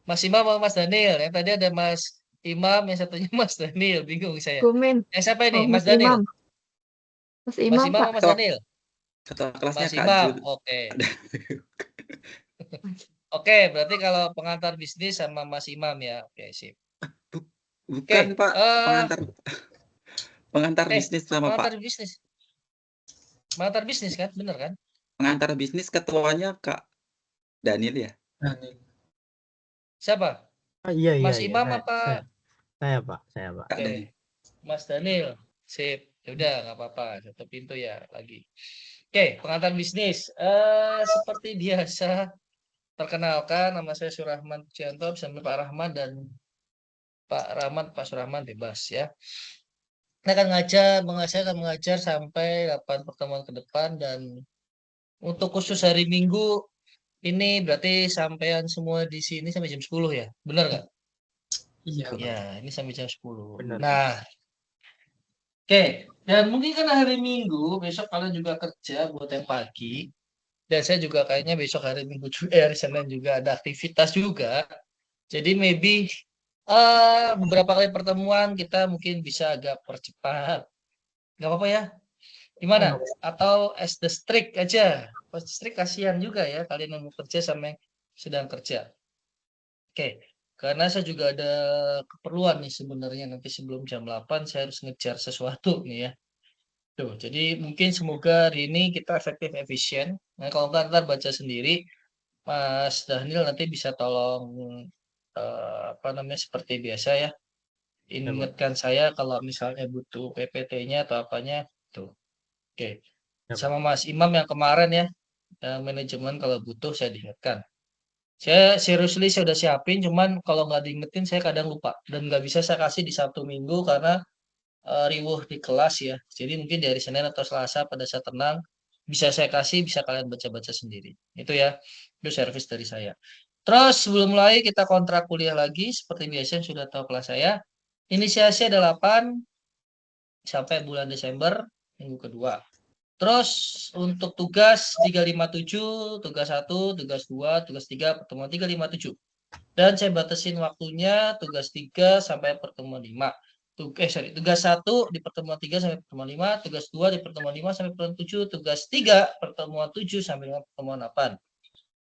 Mas Imam sama Mas Daniel. Yang tadi ada Mas Imam, yang satunya Mas Daniel. Bingung saya. Gumen. Yang siapa ini? Oh, Mas Mas Daniel? Imam. Mas Mas Imam, Imam Pak. sama Mas Ketua Daniel? ketua kelasnya Mas Kak Imam. Jul. Oke. Mas- Oke, berarti kalau pengantar bisnis sama Mas Imam ya. Oke, sip. Bukan Oke, Pak, pengantar bisnis sama Pak. pengantar bisnis. Pengantar bisnis kan? Bener kan? Pengantar bisnis ketuanya Kak Daniel ya? Siapa? Oh, iya, Mas iya. Imam Saya, apa? saya, Pak. Saya, Pak. Kak Oke, Daniel. Mas Daniel. Sip. Ya udah, nggak apa-apa. Satu pintu ya lagi. Oke, pengantar bisnis. Seperti biasa, perkenalkan nama saya Surahman Pujianto bersama Pak Rahman dan Pak Rahman, Pak Surahman bebas ya. Saya akan saya akan mengajar sampai 8 pertemuan ke depan dan untuk khusus hari Minggu ini berarti sampean semua di sini sampai jam 10 ya. Benar nggak? Iya. Ya, ini sampai jam 10. Benar. Nah, oke. Dan mungkin kan hari Minggu, besok kalian juga kerja buat yang pagi. Dan saya juga kayaknya besok hari Minggu juga, hari Senin juga ada aktivitas juga. Jadi maybe beberapa kali pertemuan kita mungkin bisa agak percepat. Nggak apa-apa ya? Gimana? Atau as the strict aja. Pas strict kasihan juga ya kalian yang mau kerja sama yang sedang kerja. Oke, karena saya juga ada keperluan nih sebenarnya nanti sebelum jam 8 saya harus ngejar sesuatu nih ya. Tuh, jadi mungkin semoga hari ini kita efektif efisien. Nah, kalau ntar baca sendiri, Mas Daniel nanti bisa tolong apa namanya seperti biasa ya. Ingatkan saya kalau misalnya butuh PPT-nya atau apanya tuh. Oke. Sama Mas Imam yang kemarin ya, manajemen kalau butuh saya diingatkan. Saya udah siapin, cuman kalau nggak diingetin saya kadang lupa dan nggak bisa saya kasih di Sabtu Minggu karena riwuh di kelas ya. Jadi mungkin dari Senin atau Selasa pada saat tenang bisa saya kasih, bisa kalian baca-baca sendiri. Itu ya, itu servis dari saya. Terus sebelum mulai kita kontrak kuliah lagi seperti biasa yang sudah tahu kelas saya. Inisiasi ada 8 sampai bulan Desember minggu kedua. Terus untuk tugas 357, tugas 1, tugas 2, tugas 3, pertemuan 357. Dan saya batasin waktunya tugas 3 sampai pertemuan 5. Tugas 1 di pertemuan 3 sampai pertemuan 5, tugas 2 di pertemuan 5 sampai pertemuan 7, tugas 3 pertemuan 7 sampai pertemuan 8.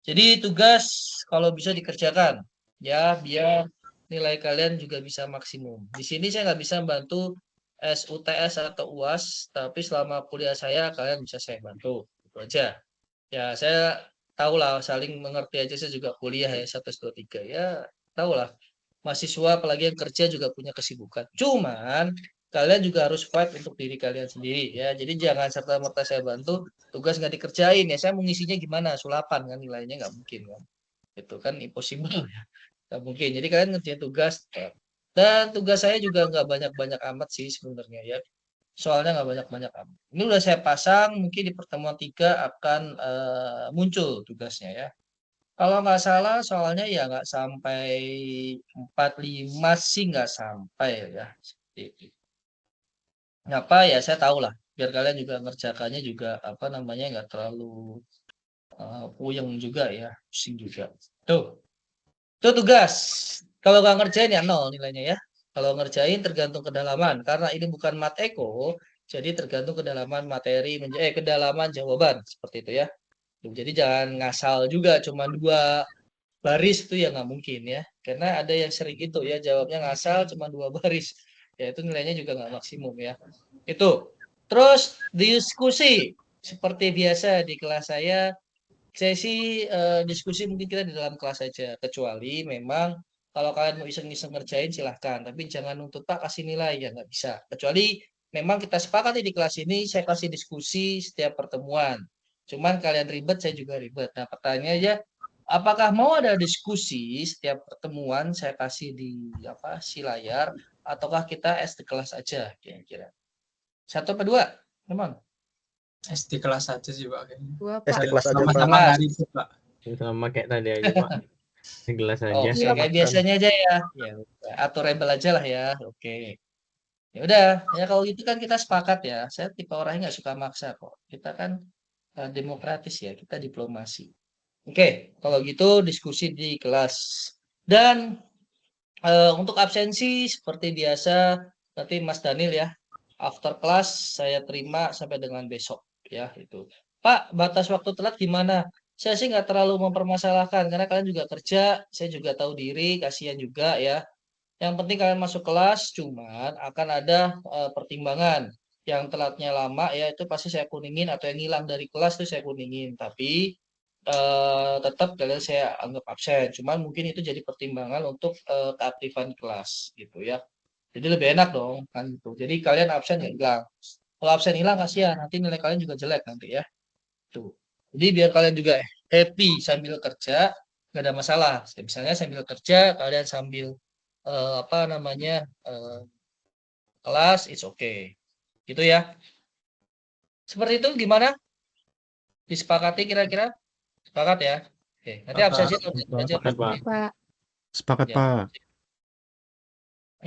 Jadi tugas kalau bisa dikerjakan ya biar nilai kalian juga bisa maksimum. Di sini saya nggak bisa bantu SUTS atau UAS, tapi selama kuliah saya kalian bisa saya bantu. Itu aja. Ya, saya tahu lah saling mengerti aja saya juga kuliah ya 1, 2, 3 ya tahu lah mahasiswa apalagi yang kerja juga punya kesibukan. Cuman kalian juga harus fight untuk diri kalian sendiri ya. Jadi jangan serta merta saya bantu tugas nggak dikerjain ya. Saya mengisinya gimana? Sulapan kan nilainya nggak mungkin kan. Itu kan impossible ya. Nggak mungkin. Jadi kalian ngerjain tugas dan tugas saya juga nggak banyak-banyak amat sih sebenarnya ya. Soalnya nggak banyak-banyak amat. Ini udah saya pasang, mungkin di pertemuan 3 akan muncul tugasnya ya. Kalau nggak salah, soalnya ya nggak sampai 45 sih nggak sampai ya. Seperti itu. Ngapa ya saya tahu lah, biar kalian juga ngerjakannya juga apa namanya nggak terlalu puyeng juga ya, pusing juga. Tuh, itu tugas. Kalau nggak ngerjain ya nol nilainya ya. Kalau ngerjain tergantung kedalaman. Karena ini bukan mat eko, jadi tergantung kedalaman materi, kedalaman jawaban. Seperti itu ya. Jadi jangan ngasal juga, cuma 2 baris itu ya nggak mungkin ya. Karena ada yang sering itu ya, jawabnya ngasal cuma 2 baris. Ya itu nilainya juga nggak maksimum ya. Itu. Terus diskusi. Seperti biasa di kelas saya sih diskusi mungkin kita di dalam kelas saja, kecuali memang kalau kalian mau iseng-iseng ngerjain silahkan, tapi jangan nuntut Pak kasih nilai ya nggak bisa. Kecuali memang kita sepakati di kelas ini saya kasih diskusi setiap pertemuan. Cuman kalian ribet, saya juga ribet. Nah pertanyaannya aja, apakah mau ada diskusi setiap pertemuan saya kasih di apa si layar, ataukah kita di kelas aja kira-kira? 1 apa 2? Teman. SD kelas aja sih Pak kayaknya. Dua, SD Pak. kelas aja, Pak. Sama-sama nggak ribet Pak. Sama kayak tadi aja, Pak. Di gelas aja. Oke, Iya, kayak Makan. biasanya aja ya. Ya, udah. Atur rebel aja lah ya. Oke. Ya udah, ya kalau gitu kan kita sepakat ya. Saya tipe orangnya nggak suka maksa kok. Kita kan demokratis ya, kita diplomasi. Oke, kalau gitu diskusi di kelas. Dan untuk absensi seperti biasa nanti Mas Daniel ya, after class saya terima sampai dengan besok ya itu. Pak, batas waktu telat gimana? Saya sih nggak terlalu mempermasalahkan karena kalian juga kerja, saya juga tahu diri, kasihan juga ya. Yang penting kalian masuk kelas, cuman akan ada pertimbangan. Yang telatnya lama ya itu pasti saya kuningin atau yang hilang dari kelas itu saya kuningin. Tapi tetap kalian saya anggap absen. Cuman mungkin itu jadi pertimbangan untuk keaktifan kelas gitu ya. Jadi lebih enak dong kan gitu. Jadi kalian absen nggak hilang. Kalau absen hilang kasihan, nanti nilai kalian juga jelek nanti ya. Tuh. Jadi biar kalian juga happy sambil kerja, nggak ada masalah. Misalnya sambil kerja, kalian sambil apa namanya kelas, it's okay. Gitu ya. Seperti itu gimana? Disepakati kira-kira? Sepakat ya? Oke, nanti Sepakat. absensi aja Sepakat, Pak. Pak. Sepakat, ya. Pak.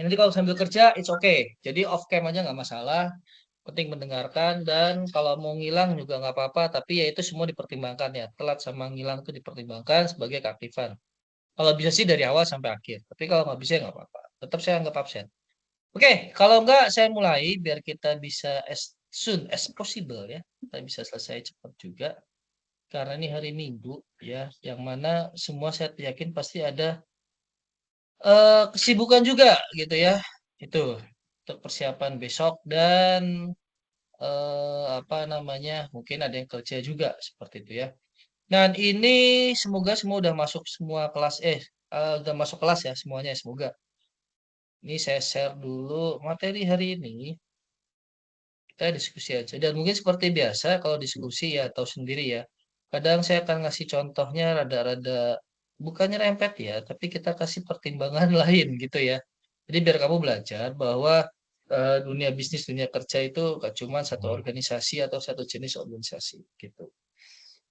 Nanti kalau sambil kerja, it's okay. Jadi off cam aja nggak masalah. Penting mendengarkan dan kalau mau ngilang juga nggak apa-apa. Tapi ya itu semua dipertimbangkan ya. Telat sama ngilang itu dipertimbangkan sebagai keaktifan. Kalau bisa sih dari awal sampai akhir. Tapi kalau nggak bisa nggak apa-apa. Tetap saya anggap absen. Oke, kalau nggak saya mulai biar kita bisa as soon as possible ya. Kita bisa selesai cepat juga. Karena ini hari Minggu ya. Yang mana semua saya yakin pasti ada kesibukan juga gitu ya. Itu untuk persiapan besok dan apa namanya? Mungkin ada yang kerja juga seperti itu ya. Dan ini semoga semua udah masuk semua kelas udah masuk kelas ya semuanya semoga. Ini saya share dulu materi hari ini. Kita diskusi aja. Dan mungkin seperti biasa kalau diskusi ya tahu sendiri ya. Kadang saya akan ngasih contohnya rada-rada bukannya rempet ya, tapi kita kasih pertimbangan lain gitu ya. Jadi biar kamu belajar bahwa dunia bisnis, dunia kerja itu gak cuma satu organisasi atau satu jenis organisasi gitu.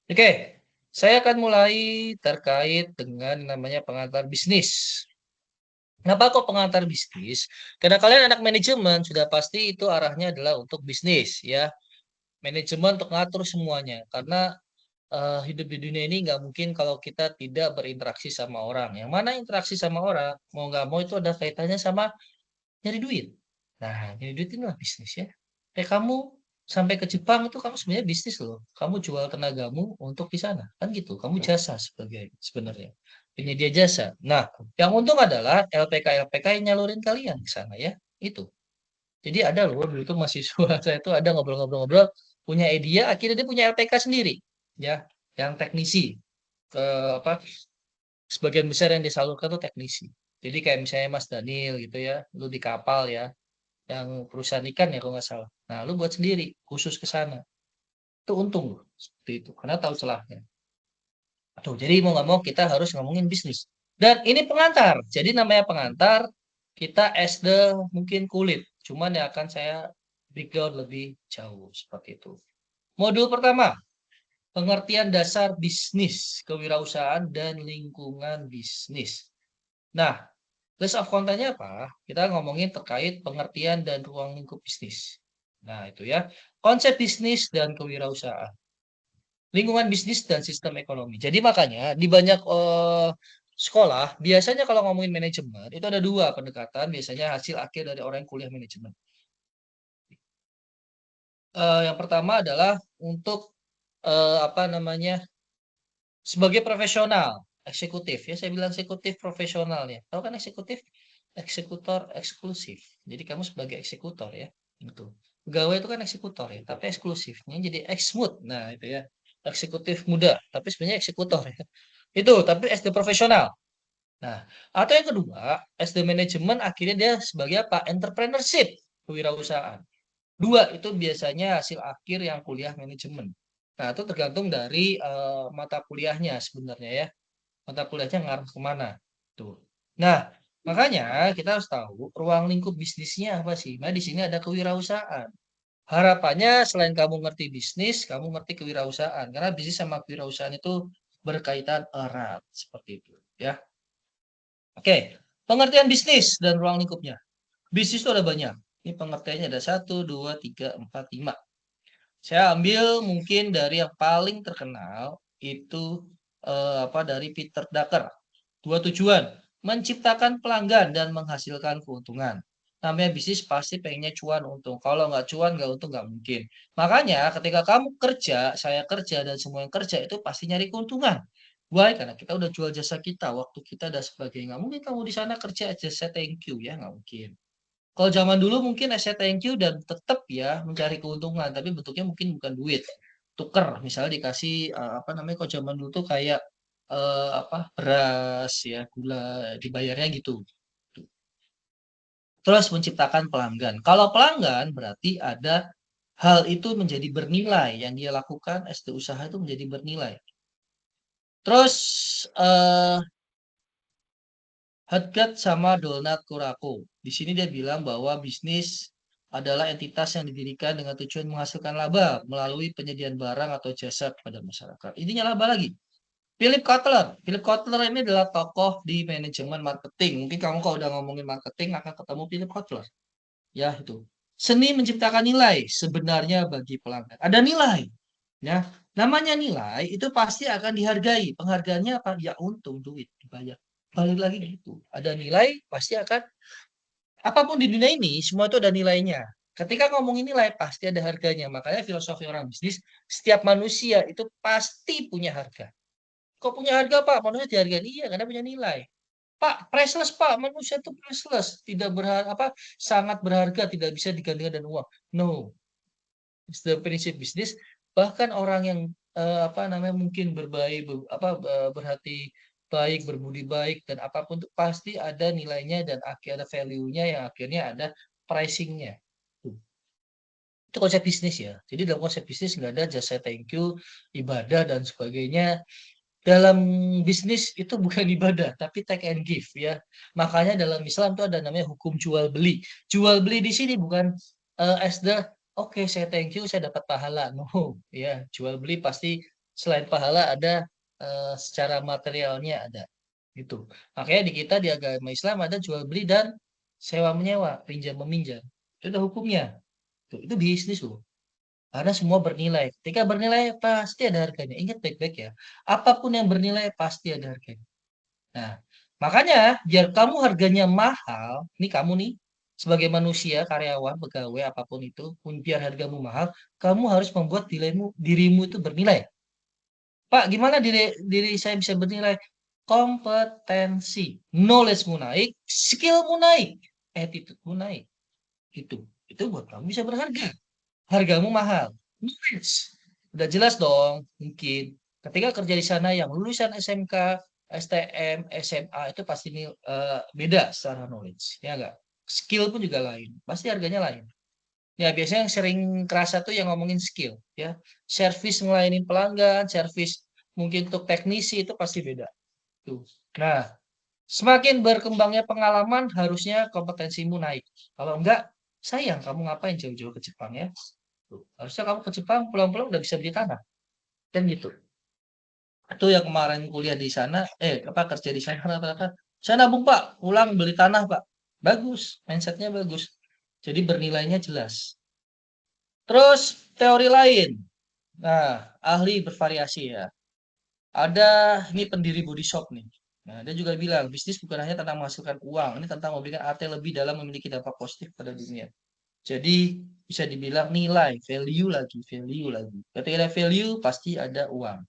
Oke, saya akan mulai terkait dengan namanya pengantar bisnis. Kenapa kok pengantar bisnis? Karena kalian anak manajemen sudah pasti itu arahnya adalah untuk bisnis ya. Manajemen untuk ngatur semuanya. Karena hidup di dunia ini nggak mungkin kalau kita tidak berinteraksi sama orang. Yang mana interaksi sama orang, mau nggak mau itu ada kaitannya sama nyari duit. Nah, nyari duit ini lah bisnis ya. Kayak kamu sampai ke Jepang itu kamu sebenarnya bisnis loh. Kamu jual tenagamu untuk di sana. Kan gitu. Kamu jasa sebagai sebenarnya. Penyedia jasa. Nah, yang untung adalah LPK yang nyalurin kalian ke sana ya. Itu. Jadi ada loh dulu itu mahasiswa saya itu ada ngobrol-ngobrol-ngobrol punya idea akhirnya dia punya LPK sendiri ya yang teknisi ke apa sebagian besar yang disalurkan tuh teknisi. Jadi kayak misalnya Mas Daniel gitu ya, lu di kapal ya, yang perusahaan ikan ya kalau nggak salah. Nah, lu buat sendiri khusus ke sana. Itu untung loh seperti itu karena tahu celahnya. Tuh, jadi mau nggak mau kita harus ngomongin bisnis. Dan ini pengantar. Jadi namanya pengantar kita as the mungkin kulit. Cuman yang akan saya breakdown lebih jauh seperti itu. Modul pertama, pengertian dasar bisnis, kewirausahaan dan lingkungan bisnis. Nah, list of content-nya apa? Kita ngomongin terkait pengertian dan ruang lingkup bisnis. Nah, itu ya. Konsep bisnis dan kewirausahaan. Lingkungan bisnis dan sistem ekonomi. Jadi makanya di banyak sekolah, biasanya kalau ngomongin manajemen, itu ada dua pendekatan, biasanya hasil akhir dari orang yang kuliah manajemen. Yang pertama adalah untuk apa namanya, sebagai profesional, eksekutif ya, saya bilang eksekutif profesional ya. Tahu kan eksekutif? Eksekutor eksklusif. Jadi kamu sebagai eksekutor ya, gitu. Pegawai itu kan eksekutor ya, tapi eksklusifnya jadi eksmut. Nah, itu ya. Eksekutif muda, tapi sebenarnya eksekutor ya. Itu, tapi SD profesional. Nah, atau yang kedua, SD manajemen akhirnya dia sebagai apa? Entrepreneurship, kewirausahaan. Dua itu biasanya hasil akhir yang kuliah manajemen. Nah, itu tergantung dari mata kuliahnya sebenarnya ya. Mata kuliahnya ngarah kemana. Tuh. Nah, makanya kita harus tahu ruang lingkup bisnisnya apa sih. Nah, di sini ada kewirausahaan. Harapannya selain kamu ngerti bisnis, kamu ngerti kewirausahaan. Karena bisnis sama kewirausahaan itu berkaitan erat. Seperti itu. Ya. Oke. Pengertian bisnis dan ruang lingkupnya. Bisnis itu ada banyak. Ini pengertiannya ada 1, 2, 3, 4, 5. Saya ambil mungkin dari yang paling terkenal itu apa dari Peter Drucker. Dua tujuan. menciptakan pelanggan dan menghasilkan keuntungan. Namanya bisnis pasti pengennya cuan untung. Kalau nggak cuan, nggak untung, nggak mungkin. Makanya ketika kamu kerja, saya kerja, dan semua yang kerja itu pasti nyari keuntungan. Why? Karena kita udah jual jasa kita, waktu kita, dan sebagainya. Nggak mungkin kamu di sana kerja aja saya thank you, ya nggak mungkin. Kalau zaman dulu mungkin saya thank you dan tetap ya mencari keuntungan, tapi bentuknya mungkin bukan duit. Tuker, misalnya dikasih apa namanya, kalau zaman dulu tuh kayak apa, beras ya, gula, dibayarnya gitu. Terus menciptakan pelanggan. Kalau pelanggan berarti ada hal itu menjadi bernilai, yang dia lakukan SD usaha itu menjadi bernilai. Terus Hadgat sama Donat Kurako. Di sini dia bilang bahwa bisnis adalah entitas yang didirikan dengan tujuan menghasilkan laba melalui penyediaan barang atau jasa kepada masyarakat. Intinya laba lagi. Philip Kotler. Philip Kotler ini adalah tokoh di manajemen marketing. Mungkin kamu kalau udah ngomongin marketing akan ketemu Philip Kotler. Ya, itu. Seni menciptakan nilai sebenarnya bagi pelanggan. Ada nilai. Ya, namanya nilai itu pasti akan dihargai. Penghargaannya apa? Ya untung, duit, dibayar. Balik lagi gitu. Ada nilai pasti akan, apapun di dunia ini semua itu ada nilainya. Ketika ngomongin nilai pasti ada harganya. Makanya filosofi orang bisnis, setiap manusia itu pasti punya harga. Kok punya harga, Pak? Manusia dihargai. Iya, karena punya nilai. Pak, priceless, Pak. Manusia itu priceless. Tidak berharga, apa, sangat berharga, tidak bisa digantikan dengan uang. No. It's the prinsip bisnis. Bahkan orang yang apa namanya, mungkin berbaik, berhati baik, berbudi baik, dan apapun itu pasti ada nilainya dan ada value-nya yang akhirnya ada pricing-nya. Itu konsep bisnis ya. Jadi dalam konsep bisnis nggak ada jasa thank you, ibadah, dan sebagainya. Dalam bisnis itu bukan ibadah, tapi take and give ya. Makanya dalam Islam itu ada namanya hukum jual beli. Jual beli di sini bukan as the oke, saya thank you, saya dapat pahala. No, ya, jual beli pasti selain pahala ada secara materialnya ada. Itu. Makanya di kita di agama Islam ada jual beli dan sewa menyewa, pinjam meminjam. Itu ada hukumnya. Itu bisnis loh. Karena semua bernilai. Ketika bernilai pasti ada harganya. Ingat baik-baik ya. Apapun yang bernilai pasti ada harganya. Nah, makanya biar kamu harganya mahal, nih kamu nih sebagai manusia, karyawan, pegawai, apapun itu, biar hargamu mahal, kamu harus membuat dirimu itu bernilai. Pak, gimana diri saya bisa bernilai? Kompetensi, knowledge-mu naik, skill-mu naik, attitude-mu naik. Itu buat kamu bisa berharga. Hargamu mahal. Yes. Udah jelas dong, mungkin. Ketika kerja di sana yang lulusan SMK, STM, SMA itu pasti beda secara knowledge, ya enggak? Skill pun juga lain, pasti harganya lain. Ya biasanya yang sering kerasa tuh yang ngomongin skill, ya. Service melayani pelanggan, service mungkin untuk teknisi itu pasti beda. Tuh. Nah, semakin berkembangnya pengalaman harusnya kompetensimu naik. Kalau enggak, sayang kamu ngapain jauh-jauh ke Jepang ya? Tuh. Harusnya kamu ke Jepang pulang-pulang udah bisa beli tanah. Dan gitu. Itu yang kemarin kuliah di sana, kerja di sana rata-rata. Saya nabung Pak, pulang beli tanah Pak. Bagus, mindsetnya bagus. Jadi bernilainya jelas. Terus teori lain. Nah, ahli bervariasi ya. Ada ini pendiri body shop nih. Nah, dia juga bilang bisnis bukan hanya tentang menghasilkan uang, ini tentang memberikan arti lebih dalam memiliki dampak positif pada dunia. Jadi bisa dibilang nilai, value lagi. Ketika ada value pasti ada uang.